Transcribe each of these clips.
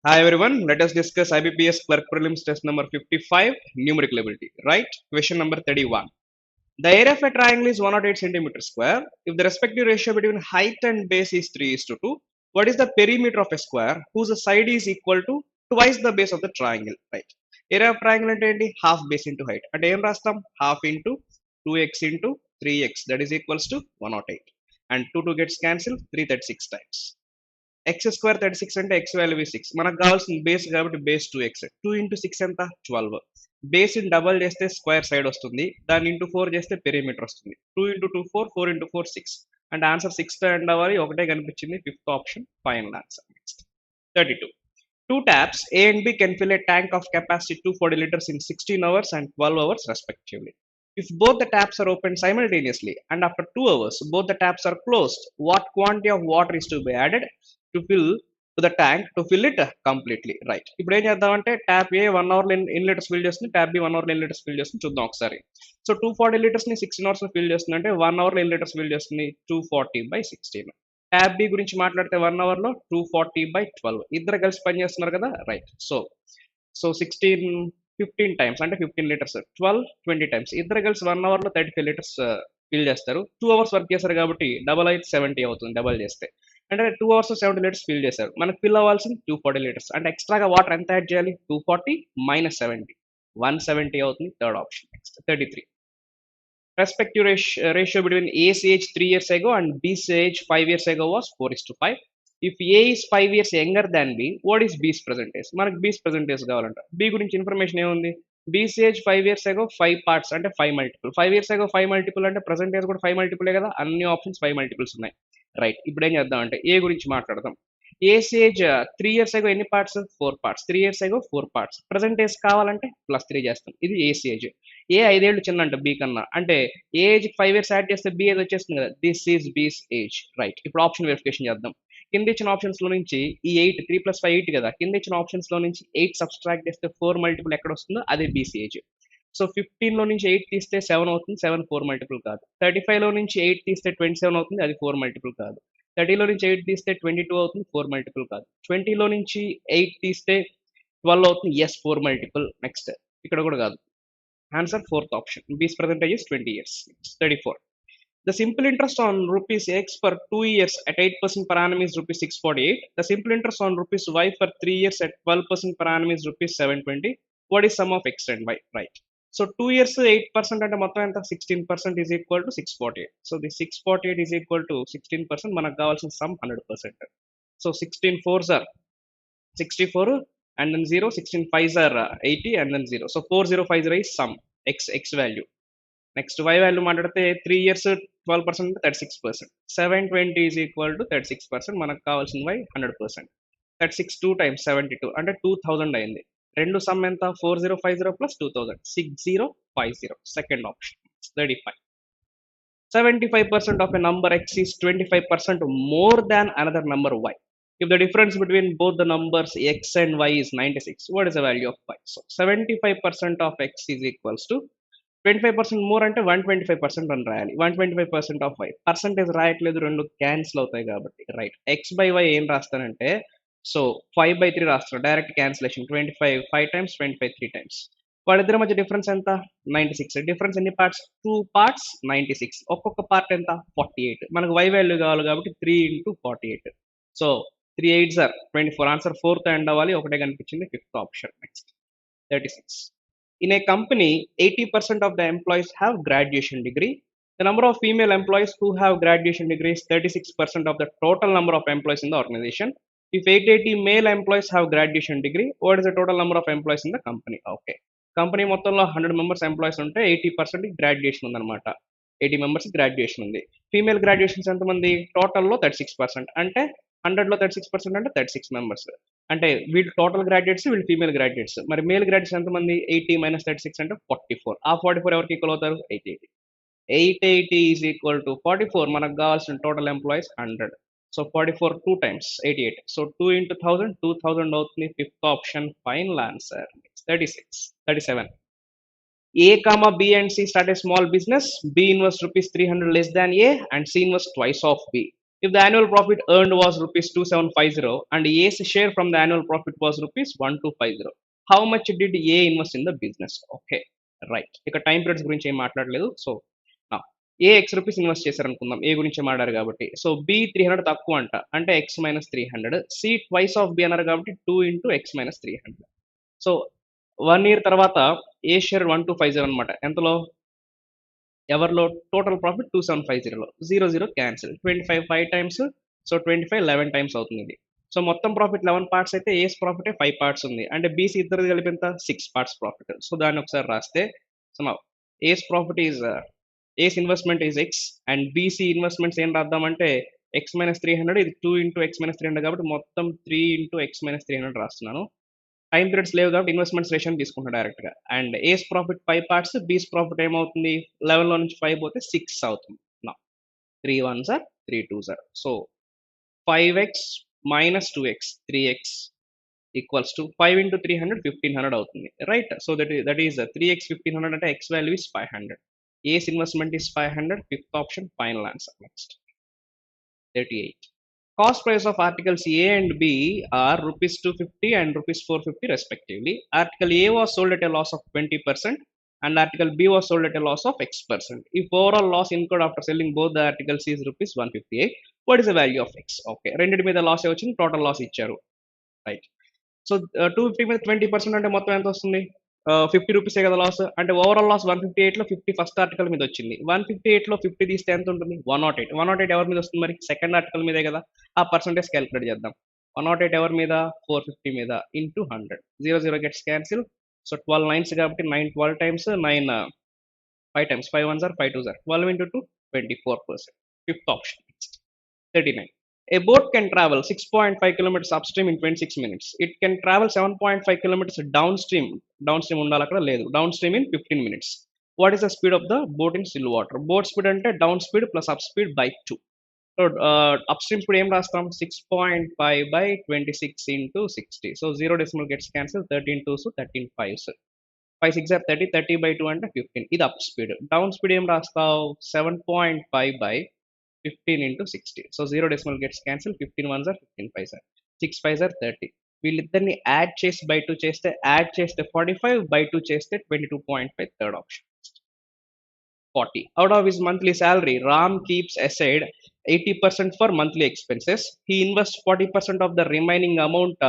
Hi everyone, let us discuss IBPS Clerk Prelims test number 55, numerical ability. Right? Question number 31. The area of a triangle is 108 centimeters square. If the respective ratio between height and base is 3 is to 2, what is the perimeter of a square whose side is equal to twice the base of the triangle? Right? Area of triangle అంటే ఏంటి half base into height. అంటే ఏం రాస్తాం half into 2x into 3x that is equals to 108. And 2 gets cancelled 336 times. X square 36 అంటే X value 6 మనకు కావాల్సిన base కాబట్టి base 2x 2 into 6 ఎంత 12 బేస్ ఇన్ డబల్ చేస్తే స్క్వేర్ సైడ్ వస్తుంది దాన్ని ఇంటూ 4 చేస్తే పెరిమీటర్ వస్తుంది 2 ఇంటూ 2 4 4 ఇంటూ 4 6 అండ్ ఆన్సర్ 6 తో ఎండ్ అవ్వాలి ఒకటే కనిపించింది fifth option final answer next 32 two taps A and B can fill a tank of capacity 240 liters in 16 hours and 12 hours respectively. If both the taps are opened simultaneously and after 2 hours both the taps are closed, what quantity of water is to be added to fill to the tank to fill it completely? Right. ఇప్పుడు ఏం చేద్దామంటే tap ఏ 1 hour లో ఎన్ని litres fill చేస్తుంది tap B 1 hour లో ఎన్ని litres fill చేస్తుంది చూద్దాం ఒకసారి సో 240 లీటర్స్ ని 16 అవర్స్ లో ఫిల్ చేస్తుంది అంటే 1 అవర్ లో ఎన్ని లీటర్స్ ఫిల్ చేస్తుంది 240/16 ట్యాబ్ బి గురించి మాట్లాడితే 1 అవర్ లో 240/12 ఇద్దరు కలిసి పని చేస్తున్నారు కదా రైట్ సో 15 టైమ్స్ అంటే 15 లీటర్స్ 20 టైమ్స్ ఇద్దరు కలిసి 1 అవర్ లో 35 లీటర్స్ ఫిల్ చేస్తారు 2 అవర్స్ వర్క్ చేస్తారు కాబట్టి డబల్ అయితే 70 అవుతుంది డబల్ చేస్తే అంటే 2 అవర్స్ 70 లీటర్స్ ఫిల్ చేశారు మనకు ఫిల్ అవ్వాల్సింది 240 లీటర్స్ అంటే ఎక్స్ట్రాగా వాటర్ ఎంత యాడ్ చేయాలి 240 మైనస్ 70 170 అవుతుంది third option next 33 respective ratio between A's age 3 years ago and B's age 5 years ago was 4:5. If A is 5 years younger than B, what is B's percentage? మనకు B's percentage కావాలంట B గురించి information ఏముంది B's age 5 years ago 5 parts అంటే 5 multiple 5 years ago 5 multiple అంటే percentage కూడా 5 multiple కదా అన్ని options 5 multiples ఉన్నాయి రైట్ ఇప్పుడు ఏం చేద్దాం అంటే ఏ గురించి మాట్లాడదాం ఏస్ ఏజ్ 3 ఇయర్స్ ఎగో ఎన్ని parts 4 parts 3 years ago 4 parts present age కావాలంటే +3 చేస్తాం ఇది ఏస్ ఏజ్ ఏ 5 ఏళ్ళు చిన్న అంట బి కన్నా అంటే ఏజ్ 5 ఇయర్స్ యాడ్ చేస్తే బి ఏజ్ వచ్చేస్తుంది కదా దిస్ ఈజ్ బీస్ ఏజ్ రైట్ ఇప్పుడు ఆప్షన్ వెరిఫికేషన్ చేద్దాం కింద ఇచ్చిన ఆప్షన్స్ లో నుంచి ఈ 8 3 + 5 8 కదా కింద ఇచ్చిన ఆప్షన్స్ లో నుంచి 8 సబ్స్ట్రాక్ట్ చేస్తే 4 మల్టిపుల్ ఎక్కడ వస్తుందో అదే బీసీ ఏజ్ సో 15 లో నుంచి 8 తీస్తే 7 అవుతుంది 7 4 మల్టిపుల్ కాదు 35 లో నుంచి 8 తీస్తే 27 అవుతుంది అది 4 మల్టిపుల్ కాదు 30లో నుంచి 8 తీస్తే 22 అవుతుంది 4 మల్టిపుల్ కాదు 20లో నుంచి 8 తీస్తే 12 అవుతుంది ఎస్ 4 మల్టిపుల్ నెక్స్ట్ ఇక్కడ కూడా కాదు ఆన్సర్ ఫోర్త్ ఆప్షన్ బీస్ percentage is 20 years 34 the simple interest on rupees x for 2 years at 8% per annum is rupees 648 the simple interest on rupees y for 3 years at 12% per annum is rupees 720 what is sum of x and y right so 2 years 8% అంటే మొత్తం ఎంత 16% is equal to 648 so the 648 is equal to 16% మనకు కావాల్సిన some 100% so 16 4s are 64 and then 0 16 5s are 80 and then 0 so 4050 is sum x value next y value మాట్లాడితే 3 years 12% 36% 720 is equal to 36% మనకు కావాల్సిన y 100% 36 2 times 72 అంటే 2000 అయింది రెండు some ఎంత 4050 plus 2000 6050 second option 35 75% of a number x is 25% more than another number y if the difference between both the numbers x and y is 96 what is the value of y so 75% of x is equals to 25% more అంటే 125% అని రాయాలి 125% of why percentage రాయట్లేదు రెండు cancel అవుతాయి కాబట్టి right X by why ఏం రాస్తానంటే so 5/3 రాస్తాను direct cancellation 25 5 times 25 3 times వాళ్ళిద్దరి మధ్య డిఫరెన్స్ ఎంత 96 డిఫరెన్స్ ఎన్ని పార్ట్స్ 2 పార్ట్స్ 96 ఒక్కొక్క పార్ట్ ఎంత 48 మనకు వై వాల్యూ కావాలి కాబట్టి 3 into 48 so 3 8s are 24 answer fourth end అవ్వాలి ఒకటే కనిపించింది fifth option next 36 in a company 80% of the employees have graduation degree the number of female employees who have graduation degree is 36% of the total number of employees in the organization if 880 male employees have graduation degree what is the total number of employees in the company okay company మొత్తంలో 100 members employees ఉంటే 80% graduation ఉందన్నమాట 80 members graduation ఉంది female graduations ఎంతమంది టోటల్లో 36% అంటే 100లో 36% అంటే 36 members అంటే వీళ్ళు total graduates వీళ్ళు ఫీమేల్ గ్రాడ్యుయేట్స్ మరి మేల్ గ్రాడ్యుయేట్స్ ఎంతమంది 80 మైనస్ 36 అంటే 44 ఆ 44 ఎవరికి ఈక్వల్ అవుతారు 880 ఈజ్ ఈక్వల్ టు 44 మనకు కావాల్సిన total employees 100 so 44 2 times 88 so 2 into 1000 2000 అవుతుంది fifth option final answer 36 37 A comma B and C start a small business. B invest rupees 300 less than A and C invest twice of B. If the annual profit earned was rupees 2750 and A's share from the annual profit was rupees 1250, how much did A invest in the business? Okay, right. ఇక time periods గురించి ఏం మాట్లాడలేదు. So ఏ X rupees invest చేశారు అనుకుందాం, ఏ గురించి మాట్లాడారు కాబట్టి. So B 300 తక్కువ అంట, అంటే X minus 300. C twice of B అన్నారు కాబట్టి 2 into X minus 300. So 1 year తర్వాత ఏ షేర్ 1250 అనమాట. ఎంతలో, ఎవరిలో, టోటల్ ప్రాఫిట్ 2750లో 00 క్యాన్సిల్, 25 5 టైమ్స్, సో 25 11 టైమ్స్ అవుతుంది ఇది. సో మొత్తం ప్రాఫిట్ 11 పార్ట్స్ అయితే ఏస్ ప్రాఫిట్ 5 పార్ట్స్ ఉంది, అంటే బీసీ ఇద్దరు కలిపి ఎంత 6 పార్ట్స్ ప్రాఫిట్. సో దాన్ని ఒకసారి రాస్తే, సో నా A's profit is, A's investment is X and BC investments ఏం రాద్దామంటే ఎక్స్ మైనస్ 300, ఇది 2 ఇంటూ ఎక్స్ మైనస్ 300 కాబట్టి మొత్తం 3 ఇంటూ ఎక్స్ మైనస్ 300 రాస్తున్నాను. టైం పీరియడ్స్ లేవు కాబట్టి ఇన్వెస్ట్మెంట్స్ రేషన్ తీసుకుంటాను డైరెక్ట్ గా. అండ్ ఏస్ ప్రాఫిట్ 5 పార్ట్స్, బీస్ ప్రాఫిట్ ఏమవుతుంది, 11 లో నుంచి 5 పోతే 6 అవుతుంది. నా 3 1s are 3 2s are. So 5x minus 2x 3x equals to 5 into 300 1500 అవుతుంది, right. So that is 3x 1500 అంటే x value is 500. A's investment is 500. Fifth option final answer. Next 38. Cost price of articles A and B are rupees 250 and rupees 450 respectively. Article A was sold at a loss of 20% and article B was sold at a loss of X%. If overall loss incurred after selling both the articles is rupees 158, what is the value of X? Okay, రెండింటి మీద loss వచ్చింది, total loss ఇచ్చారు, right. So 250 మీద 20% అంటే మొత్తం ఎంత వస్తుంది, 50 రూపీసే కదా లాస్. అంటే ఓవరాల్ లాస్ 158 లో 50 ఫస్ట్ ఆర్టికల్ మీద వచ్చింది. 158 లో 50 తీస్తే ఎంత ఉంటుంది, 108. 108 ఎవరి మీద వస్తుంది మరి, సెకండ్ ఆర్టికల్ మీదే కదా. ఆ పర్సంటేజ్ క్యాలిక్యులేట్ చేద్దాం. 108 ఎవరి మీద, 450 మీద, into 100. 00 gets cancel. So 12 9s కాబట్టి 9 12 times, 9 5 times, 5 1s are 5 2s are, 12 into 2 24%. Fifth option. 39. A boat can travel 6.5 kilometers upstream in 26 minutes. It can travel 7.5 kilometers downstream. Downstream ఉండాలి అక్కడ, లేదు. Downstream in 15 minutes. What is the speed of the boat in still water? Boat speed అంటే down speed plus up speed by 2. So upstream speed ఏం రాస్తాం, 6.5 by 26 into 60. So 0 decimal gets cancelled, 13 2s 13 5s. 5 6 are 30, 30 by 2 అంటే 15. ఇది up speed. Down speed ఏం రాస్తావు, 7.5 by 15 into 60. So 0 decimal gets cancelled, 15 1s are 15 5s are, 6 5s are 30. వీళ్ళిద్దరిని add చేసి by 2 చేస్తే, add చేస్తే 45, by 2 చేస్తే 22.5. Third option. 40. Out of his monthly salary, Ram keeps aside 80% for monthly expenses. He invests 40% of the remaining amount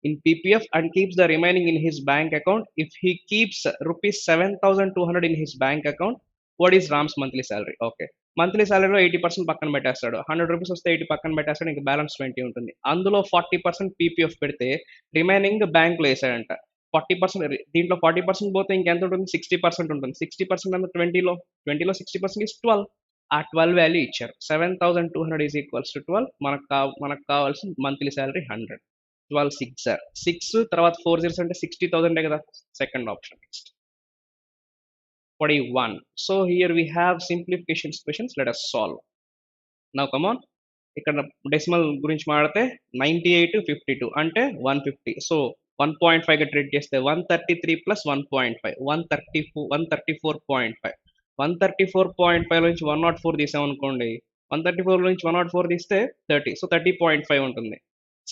in PPF and keeps the remaining in his bank account. If he keeps rupees 7,200 in his bank account, what is Ram's monthly salary? Okay, monthly సాలరీలో 80% పక్కన పెట్టేస్తాడు. 100 rupees వస్తే 80 పక్కన పెట్టేస్తాడు, ఇంకా balance 20 ఉంటుంది. అందులో 40% PPF పెడితే రిమైనింగ్ బ్యాంకులో వేసాడంట. 40%, దీంట్లో 40% పోతే ఇంకెంత ఉంటుంది, 60% ఉంటుంది. 60% అంటే 20లో 60% ఇస్ 12. ఆ 12 వాల్యూ ఇచ్చారు. 7,200 ఈజ్ ఈక్వల్స్ టు 12. మనకు కావాల్సిన మంత్లీ సాలరీ 100. 12 6 are 6 తర్వాత 4 zeros అంటే 60,000 కదా. Second option. Next 41. So here we have simplification questions. Let us solve. Now come on. ఇక్కడ డెసిమల్ గురించి మాడితే 98 52 అంటే 150. సో 1.5 గా ట్రీట్ చేస్తే 133 ప్లస్ 1.5 134.5. 134.5 నుంచి 104 తీసాం అనుకోండి, 134 నుంచి 104 తీస్తే 30. సో 30.5 ఉంటుంది.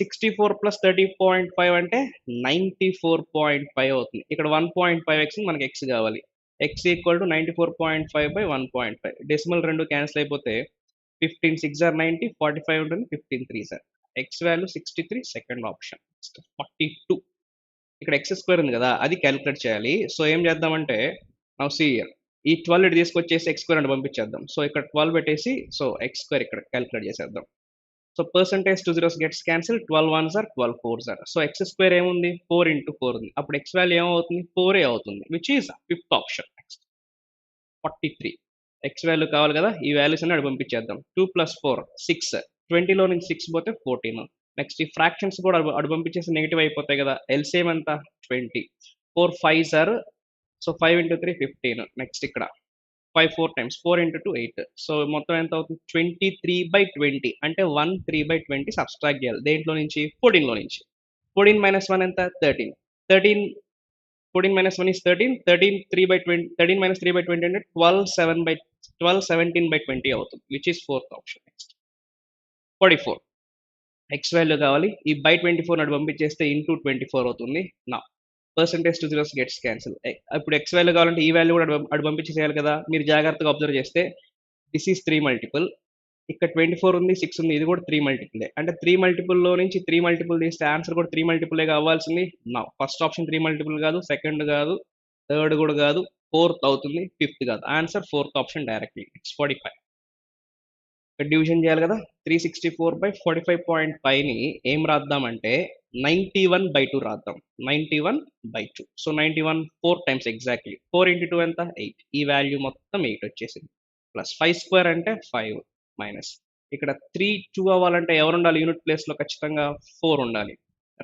64 ప్లస్ 30.5 అంటే 94.5 అవుతుంది. ఇక్కడ 1.5x మనకి x కావాలి. x equal to 94.5 by 1.5. Decimal రెండు క్యాన్సిల్ అయిపోతే 15 6 are 90, 45 ఉంటుంది, 15 3s are. x value 63. Second option. 42. ఇక్కడ x స్క్వేర్ ఉంది కదా, అది క్యాలిక్యులేట్ చేయాలి. సో ఏం చేద్దామంటే, నౌ సీ హియర్, ఈ 12 ఇటు తీసుకొచ్చేసి x స్క్వేర్ అంటే పంపించేద్దాం. సో ఇక్కడ 12 పెట్టేసి, సో x స్క్వేర్ ఇక్కడ క్యాలిక్యులేట్ చేసేద్దాం. So percentage 2 zeros gets cancel, 12 1s are 12 4s are. So x square ఏముంది, 4 into 4 ఉంది. అప్పుడు x వాల్యూ ఏమవుతుంది, 4 అవుతుంది, which is fifth option. Next 43. x value కావాలి కదా, ఈ వాల్యూస్ అన్ని అటు పంపించేద్దాం. 2 plus 4 6. 20లో నుంచి 6 పోతే 14. నెక్స్ట్ ఈ ఫ్రాక్షన్స్ కూడా అటు పంపించేసి నెగిటివ్ అయిపోతాయి కదా. ఎల్సిఎం ఎంత, 20. 4 5s are, so 5 into 3 15. Next ఇక్కడ 5 4 times, 4 into 2 8. సో మొత్తం ఎంత అవుతుంది, 23 by 20 అంటే 1 3 by 20 సబ్స్ట్రాక్ట్ చేయాలి. దేంట్లో నుంచి, 14లో నుంచి. 14 minus 1 ఎంత, 13. 14 minus 1 is 13. 13 3 by 20, 13 minus 3 by 20 అంటే 12 17 by 20 అవుతుంది, which is fourth option. Next 44. X value కావాలి, ఈ బై 24 అటు పంపించేస్తే ఇంటూ 24 అవుతుంది. నా percentage to zeros gets cancel. ఇప్పుడు ఎక్స్ వాల్యూ కావాలంటే ఈ వాల్యూ కూడా అటు పంపించేసేయాలి కదా. మీరు జాగ్రత్తగా అబ్జర్వ్ చేస్తే దిస్ ఈస్ 3 మల్టిపుల్, ఇక్కడ 24 ఉంది, 6 ఉంది, ఇది కూడా 3 మల్టిపుల్. అంటే 3 మల్టిపుల్లో నుంచి 3 మల్టిపుల్ తీస్తే ఆన్సర్ కూడా 3 మల్టిపుల్ కావాల్సింది. నా ఫస్ట్ ఆప్షన్ 3 మల్టిపుల్ కాదు, సెకండ్ కాదు, థర్డ్ కూడా కాదు, ఫోర్త్ అవుతుంది, ఫిఫ్త్ కాదు. Answer fourth option directly. It's 45. Division చేయాలి కదా. 364/45.5ని ఏం రాద్దామంటే 91/2 రాద్దాం. 91/2. So 91 4 times exactly. 4 into 2 ఎంత? 8. ఈ వాల్యూ మొత్తం 8 వచ్చేసింది. ప్లస్ 5 స్క్వేర్ అంటే 5 మైనస్ ఇక్కడ 3 2 అవ్వాలంటే ఎవరు ఉండాలి యూనిట్ ప్లేస్ లో? ఖచ్చితంగా 4 ఉండాలి,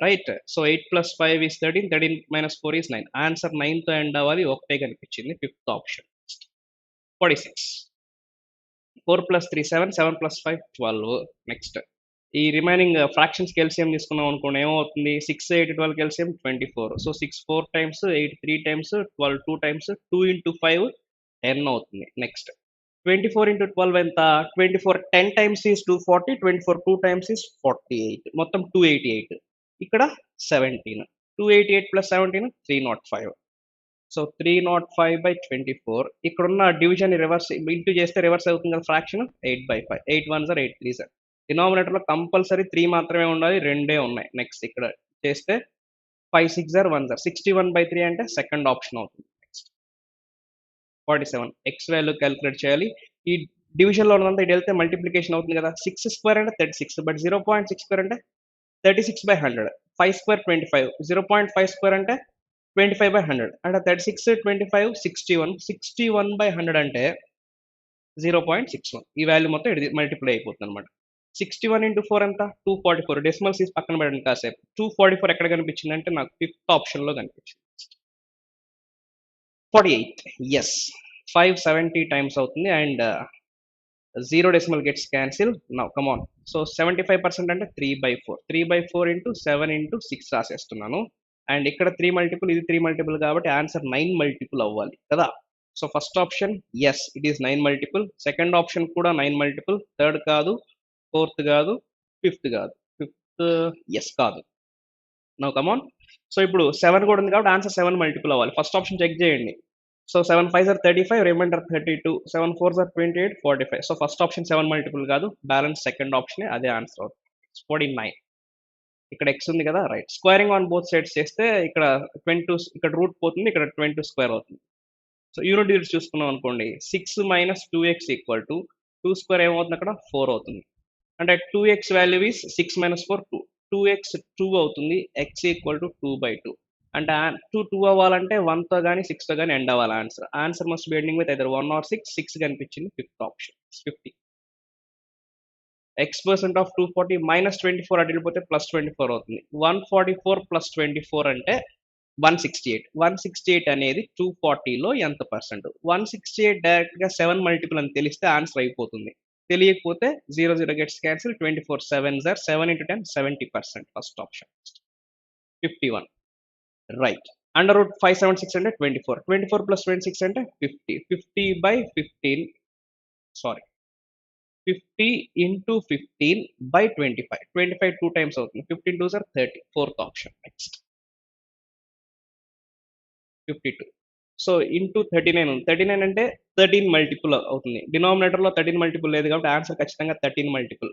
right? So 8 + 5 is 13, 13 - 4 is 9. Answer 9 తో ఎండ్ అవ్వాలి. ఒకటే కనిపించింది, ఫిఫ్త్ ఆప్షన్. 46. 4 + 3 7, 7 + 5 12. నెక్స్ట్ ఈ రిమైనింగ్ ఫ్రాక్షన్స్ ఎల్సిఎం తీసుకున్నాం అనుకోండి, ఏమవుతుంది? 6 8 12 LCM 24. So 6 4 times, 8 3 times, 12 2 times, 2 into 5 10 అవుతుంది. నెక్స్ట్ 24 into 12 ఎంత? 24 10 times is 240, 24 2 times is 48, మొత్తం 288. ఇక్కడ 17, 288 + 17 305. సో 305/24. ఇక్కడున్న డివిజన్ రివర్స్ ఇంటూ చేస్తే రివర్స్ అవుతుంది కదా fraction. 8/5. 8 1s are 8 3s are. Denominator లో కంపల్సరీ 3 మాత్రమే ఉండాలి, రెండే ఉన్నాయి. నెక్స్ట్ ఇక్కడ చేస్తే 5 6s are 1s are. 61/3 అంటే సెకండ్ ఆప్షన్ అవుతుంది. 47. ఎక్స్ వాల్యూ క్యాలిక్యులేట్ చేయాలి. ఈ డివిజన్ లో ఉన్నంత ఇటు వెళ్తే మల్టిప్లికేషన్ అవుతుంది కదా. 6 స్క్వేర్ అంటే 36, బట్ 0.6 స్క్వేర్ అంటే 36/100. 5 స్క్వేర్ 25, 0.5 స్క్వేర్ అంటే 25/100. అంటే 36 25 61, 61/100 అంటే 0.61. ఈ వాల్యూ మొత్తం ఇది మల్టిప్లై అయిపోతుంది అనమాట. 61 into 4 ఎంత? 244. డెసిమల్స్ తీసి పక్కన పెట్టండి కాసేపు. 244 ఎక్కడ కనిపించింది అంటే నాకు ఫిఫ్త్ ఆప్షన్ లో కనిపించింది. 48. ఎస్, 570 టైమ్స్ అవుతుంది and 0 decimal gets cancelled. Now come on. So 75% అంటే 3/4. 3/4 into 7 into 6 రాసేస్తున్నాను. అండ్ ఇక్కడ 3 మల్టిపుల్, ఇది 3 మల్టిపుల్ కాబట్టి ఆన్సర్ 9 మల్టిపుల్ అవ్వాలి కదా. So first option yes it is 9 multiple, second option కూడా 9 మల్టిపుల్, థర్డ్ కాదు, ఫోర్త్ కాదు, ఫిఫ్త్ కాదు, ఫిఫ్త్ ఎస్ కాదు. Now come on. సో ఇప్పుడు 7 కూడా ఉంది కాబట్టి ఆన్సర్ 7 మల్టిపుల్ అవ్వాలి. ఫస్ట్ ఆప్షన్ చెక్ చేయండి. So 7 5s are 35, remainder 32, 7 4s are 28, 45. So first option 7 multiple కాదు, బ్యాలెన్స్ సెకండ్ ఆప్షన్, అదే ఆన్సర్ అవుతుంది. 49. ఇక్కడ ఎక్స్ ఉంది కదా, right. Squaring on both sides చేస్తే ఇక్కడ 22, ఇక్కడ రూట్ పోతుంది, ఇక్కడ 22 స్క్వేర్ అవుతుంది. సో యూనిట్ డిజిట్స్ చూసుకున్నాం అనుకోండి, 6 - 2x = 2 స్క్వేర్ ఏమవుతుంది అక్కడ? 4 అవుతుంది. అంటే 2x వాల్యూ ఈస్ 6 - 4 2, 2x 2 అవుతుంది. x = 2/2. అంటే 2 అవ్వాలంటే 1తో కానీ 6తో కానీ ఎండ్ అవ్వాలి answer. Answer must be ending with either 1 or 6. 6 కనిపించింది, ఫిఫ్త్ ఆప్షన్ 50. x% of 240 - 24 అటు వెళ్ళిపోతే +24 అవుతుంది. 144 + 24 అంటే 168. 168 అనేది 240లో ఎంత పర్సెంట్? 168 డైరెక్ట్ గా 7 మల్టిపుల్ అని తెలిస్తే ఆన్సర్ అయిపోతుంది. తెలియకపోతే 0 0 gets cancel. 24 7s are 7 into 10 70%. First option 51. Right. √576 అంటే 24. 24 + 26 అంటే 50. 50/15, సారీ 50 into 15/25. 25 2 టైమ్స్ అవుతుంది. 15 2s are 30. Fourth option. Next 52. So into 39 ఉంది. 39 అంటే 13 మల్టిపుల్ అవుతుంది. డినామినేటర్ లో 13 మల్టిపుల్ లేదు కాబట్టి ఆన్సర్ ఖచ్చితంగా 13 మల్టిపుల్.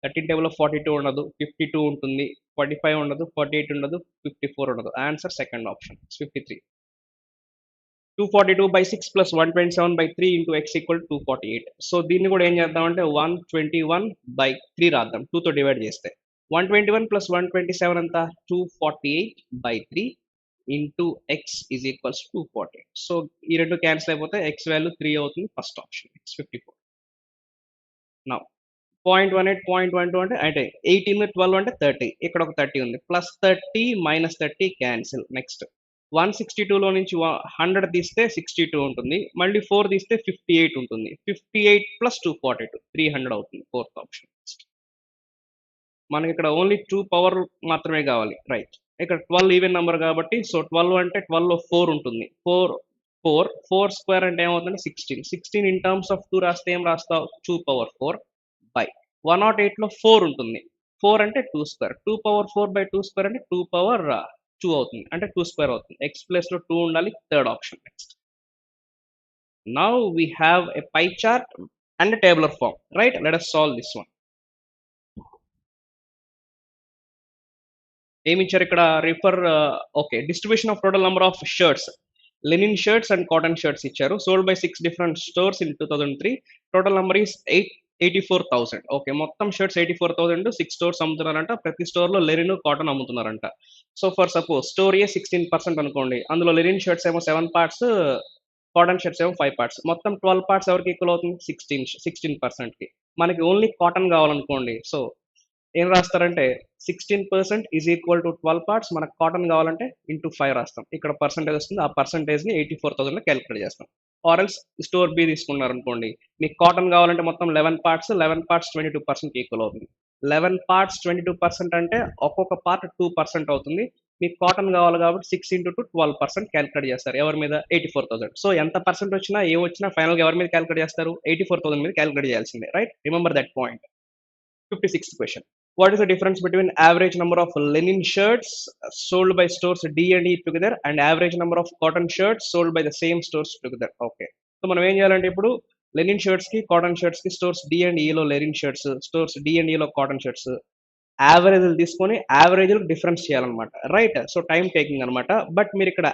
13 టేబుల్ లో 42 ఉండదు, 52 ఉంటుంది, 45 ఉండదు, 48 ఉండదు, 54 ఉండదు. Answer second option 53. 242/6 + 127/3 into x = 248. So దీన్ని కూడా ఏం చేద్దామంటే 121/3 రాద్దాం, 2తో డివైడ్ చేస్తే. 121 + 127 ఎంత? 248/3 into x is equals to 248. So ఈ రెండు క్యాన్సిల్ అయిపోతే x వాల్యూ 3 అవుతుంది, ఫస్ట్ ఆప్షన్. 54. నౌ 0.18 0.12 అంటే 18 12 అంటే 30. ఇక్కడ ఒక 30 ఉంది. +30 - 30 క్యాన్సిల్. నెక్స్ట్ 162లో నుంచి 100 తీస్తే 62 ఉంటుంది, మళ్ళీ 4 తీస్తే 58 ఉంటుంది. 58 + 242 300 అవుతుంది, ఫోర్త్ ఆప్షన్. మనకి ఇక్కడ ఓన్లీ 2 పవర్ మాత్రమే కావాలి, రైట్. ఇక్కడ 12 ఈవెన్ నెంబర్ కాబట్టి, సో 12 అంటే 12 లో 4 ఉంటుంది. 4 స్క్వేర్ అంటే ఏమవుతుంది? 16. 16 ఇన్ టర్మ్స్ ఆఫ్ 2 రాస్తే ఏం రాస్తావు? 2 power 4 బై 108లో 4 ఉంటుంది. 4 అంటే 2 స్క్వేర్. 2 పవర్ 4 బై 2 స్క్వేర్ అంటే 2 పవర్ 2 అవుతుంది. అంటే 2 స్క్వేర్ అవుతుంది. ఎక్స్ ప్లేస్‌లో 2 ఉండాలి. Third option next. Now we have a pie chart and tabular form. Right? Let us solve this one. ఏమిచ్చారు ఇక్కడ? Okay, distribution of total number of shirts, linen shirts and cotton shirts ఇచ్చారు. Sold by 6 different stores in 2003. Total number is 84,000. Okay, మొత్తం shirts 84,000, 6 stores అమ్ముతున్నారంట. ప్రతి store లో linen cotton అమ్ముతున్నారంట. So for suppose store A 16% అనుకోండి, అందులో linen shirts ఏమో 7 parts, cotton shirts ఏమో 5 పార్ట్స్, మొత్తం 12 పార్ట్స్ ఎవరికి ఈక్వల్ అవుతుంది? 16% కి. మనకి ఓన్లీ కాటన్ కావాలనుకోండి, సో ఏం రాస్తారంటే 16% ఈజ్ ఈక్వల్ టు 12 పార్ట్స్. మనకు కాటన్ కావాలంటే ఇంటూ 5 రాస్తాం. ఇక్కడ పర్సంటేజ్ వస్తుంది, ఆ పర్సంటేజ్ని 84,000 క్యాలిక్యులేట్ చేస్తాం. ఆర్ఎల్స్ స్టోర్ బి తీసుకున్నారు అనుకోండి, మీకు కాటన్ కావాలంటే మొత్తం 11 పార్ట్స్, 11 పార్ట్స్ 22% ఈక్వల్ అవుతుంది. 11 పార్ట్స్ 22% అంటే ఒక్కొక్క పార్ట్ 2% అవుతుంది. మీకు కాటన్ కావాలి కాబట్టి 6 ఇంటూ 2 12% క్యాలిక్యులేట్ చేస్తారు. ఎవరి మీద? 84,000. సో ఎంత పర్సెంట్ వచ్చినా ఏ వచ్చినా ఫైనల్గా ఎవరి మీద క్యాలిక్యులేట్ చేస్తారు? 84,000 మీద క్యాలిక్యులేట్ చేయాల్సిందే. Right? Remember that point. 56th question. What is the difference between average number of linen shirts sold by stores D and E together and average number of cotton shirts sold by the same stores together? Okay. So మనం ఏం చేయాలంటే ఇప్పుడు linen shirts కి cotton shirts కి stores D and ఈలో linen shirts, stores D and ఈలో cotton shirts యావరేజ్లు తీసుకొని యావరేజ్లు డిఫరెన్స్ చేయాలన్నమాట. రైట్? సో టైం టేకింగ్ అనమాట. బట్ మీరు ఇక్కడ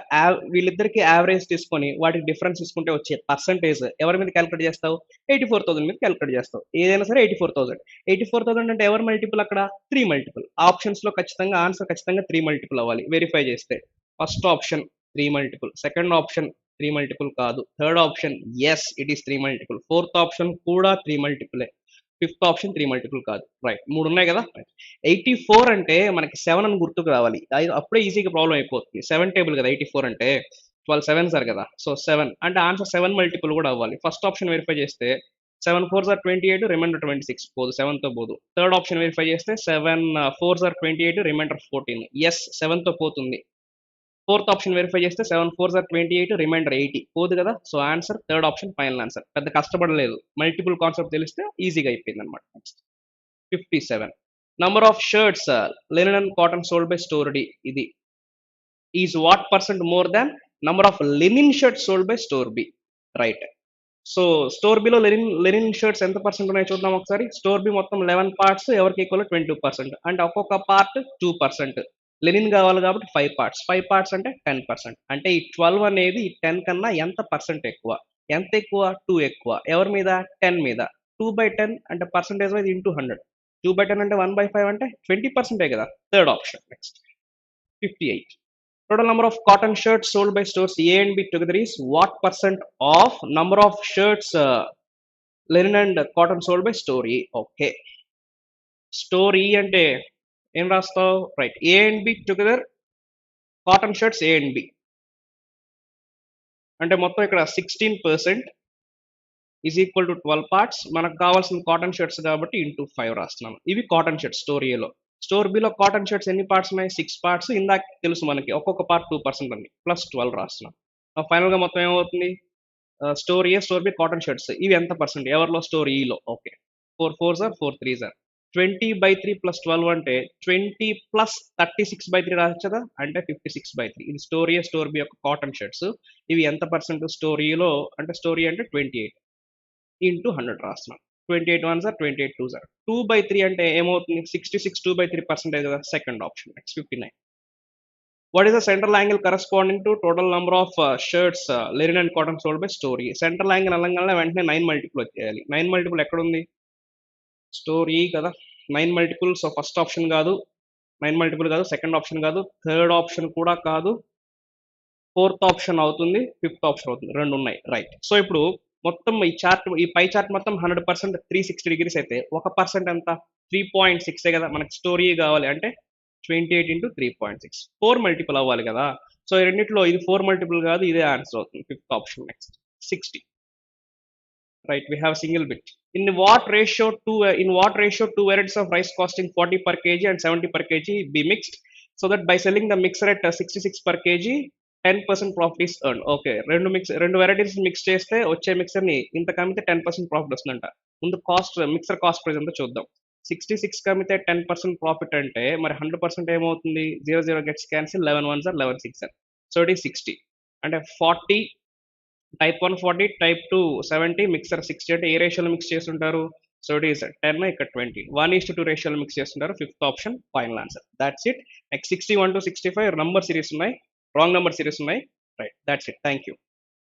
వీళ్ళిద్దరికి యావరేజ్ తీసుకొని వాటికి డిఫరెన్స్ తీసుకుంటే వచ్చే పర్సంటేజ్ ఎవరి మీద క్యాలిక్యులేట్ చేస్తావు? 84,000 మీద క్యాలిక్యులేట్ చేస్తావు. ఏదైనా సరే 84,000. 84,000 అంటే ఎవరి మల్టిపుల్ అక్కడ? 3 మల్టిపుల్. ఆప్షన్స్ లో ఖచ్చితంగా ఆన్సర్ ఖచ్చితంగా 3 మల్టిపుల్ అవ్వాలి వెరిఫై చేస్తే. First option 3 multiple, second option 3 multiple కాదు, third option yes it is 3 multiple, fourth option కూడా 3 మల్టిపులే, ఫిఫ్త్ ఆప్షన్ 3 మల్టిపుల్ కాదు. రైట్, 3 ఉన్నాయి కదా. 84 అంటే మనకి 7 అని గుర్తుకు రావాలి. అప్పుడే ఈజీగా ప్రాబ్లం అయిపోతుంది. 7 టేబుల్ కదా 84 అంటే, 12 7 సార్ కదా. సో 7 అంటే ఆన్సర్ 7 మల్టిపుల్ కూడా అవ్వాలి. ఫస్ట్ ఆప్షన్ వెరిఫై చేస్తే 7 4 ఆర్ 28, రిమైండర్ 26 పోదు, 7 తో పోదు. థర్డ్ ఆప్షన్ వెరిఫై చేస్తే 7 4 ఆర్ 28, రిమైండర్ 14. ఎస్ 7 తో పోతుంది. ఫోర్త్ ఆప్షన్ వెరిఫై చేస్తే 7 4 ఆర్ 28, రిమైండర్ 80 పోదు కదా. So answer third option final answer. పెద్ద కష్టపడలేదు, మల్టిపుల్ కాన్సెప్ట్ తెలిస్తే ఈజీగా అయిపోయింది అనమాట. Next 57. Number of shirts linen and cotton sold by store D, ఇది is what percent more than number of linen shirts sold by store B. Right. So store బిలో linen shirts ఎంత percent ఉన్నాయో చూద్దాం ఒకసారి. స్టోర్ బి మొత్తం 11 parts, ఎవరికి equal 22%, అంటే ఒక్కొక్క పార్ట్ 2%. లెనిన్ కావాలి కాబట్టి 5 పార్ట్స్, 5 పార్ట్స్ అంటే 10%. అంటే ఈ 12 అనేది ఈ 10 కన్నా ఎంత పర్సెంట్ ఎక్కువ? ఎంత ఎక్కువ? 2 ఎక్కువ. ఎవరి మీద? 10 మీద. 2/10 అంటే పర్సెంటేజ్ వైజ్ ఇంటూ 100. 2/10 అంటే 1/5 అంటే 20% కదా. Third option. Next 58. Total number of cotton shirts sold by stores A and B together is what percent of number of shirts linen and cotton sold by store A? Okay. Store E అంటే ఏం రాస్తావు? Right, A and B together cotton shirts A and B అంటే మొత్తం ఇక్కడ 16% is equal to 12 parts. మనకు కావాల్సిన cotton shirts కాబట్టి into 5 రాస్తున్నాను. ఇవి కాటన్ షర్ట్స్ స్టోర్ ఏలో. స్టోర్ బిలో కాటన్ షర్ట్స్ ఎన్ని పార్ట్స్ ఉన్నాయి? 6 పార్ట్స్. ఇందాక తెలుసు మనకి ఒక్కొక్క పార్ట్ 2% అని, ప్లస్ 12 రాస్తున్నాం. ఫైనల్ గా మొత్తం ఏమవుతుంది? స్టోర్ ఏ స్టోర్ బి కాటన్ షర్ట్స్ ఇవి ఎంత పర్సెంట్? ఎవరిలో? స్టోర్ ఈలో. ఓకే, 4 4 ఆర్ 4 3 ఆర్ 20/3 ప్లస్ 12 అంటే 20 ప్లస్ 36/3 రాచ్చదా, అంటే 56/3. ఇది స్టోర్ ఏ స్టోర్ బి యొక్క కాటన్ షర్ట్స్. ఇవి ఎంత పర్సెంట్? స్టోర్ ఈలో అంటే స్టోర్ ఏ అంటే 28 ఇంటూ 100 రాస్తున్నాం. 28 1 ఆర్ 28 2 ఆర్ 2/3 అంటే ఏమవుతుంది? 66 2/3% కదా. Second option. Next 59. What is the central angle corresponding to total number of shirts linen and cotton sold by store E? Central angle అనగానే వెంటనే 9 మల్టిపుల్ వచ్చేయాలి. 9 మల్టిపుల్ ఎక్కడ ఉంది? స్టోర్ ఈ కదా. 9 మల్టిపుల్. సో ఫస్ట్ ఆప్షన్ కాదు, 9 మల్టిపుల్ కాదు, second option కాదు, థర్డ్ ఆప్షన్ కూడా కాదు, ఫోర్త్ ఆప్షన్ అవుతుంది, ఫిఫ్త్ ఆప్షన్ అవుతుంది. రెండు ఉన్నాయి. రైట్. సో ఇప్పుడు మొత్తం ఈ చార్ట్, ఈ పై చార్ట్ మొత్తం 100% 360 డిగ్రీస్ అయితే 1% ఎంత? 3.6 కదా. మనకి స్టోరీ కావాలి అంటే 28 ఇంటూ 3.6, 4 మల్టిపుల్ అవ్వాలి కదా. సో ఈ రెండిట్లో ఇది 4 మల్టిపుల్ కాదు, ఇదే ఆన్సర్ అవుతుంది. Fifth option. Next 60. Right, we have single bit. In what ratio two varieties of rice costing 40 per kg and 70 per kg be mixed, so that by selling the mixer at 66 per kg 10% profit is earned? Okay, రెండు varieties mix చేస్తే వచ్చే mixer ని ఇంత కమితే 10% profit వస్తుందంట. ముందు cost mixer cost price ఎంతో చూద్దాం. 66 అమ్మితే 10% ప్రాఫిట్ అంటే మరి 100% ఏమవుతుంది? 0 గెట్స్ క్యాన్సిల్, 11 1s ఆర్ 11 6 అని. సో ఇట్ ఈస్ 60 అంటే 40 టైప్ 1 40, టైప్ 2 70, మిక్సర్ 60 అంటే ఏ రేషియోలో మిక్స్ చేస్తుంటారు? సో ఇట్ ఈస్ 10 ఇక్కడ 20 1:2 రేషియోలో మిక్స్ చేస్తుంటారు. Fifth option final answer. That's it. Next 61 to 65 number series ఉన్నాయి, రాంగ్ నంబర్ సిరీస్ ఉన్నాయి. Right, that's it. Thank you.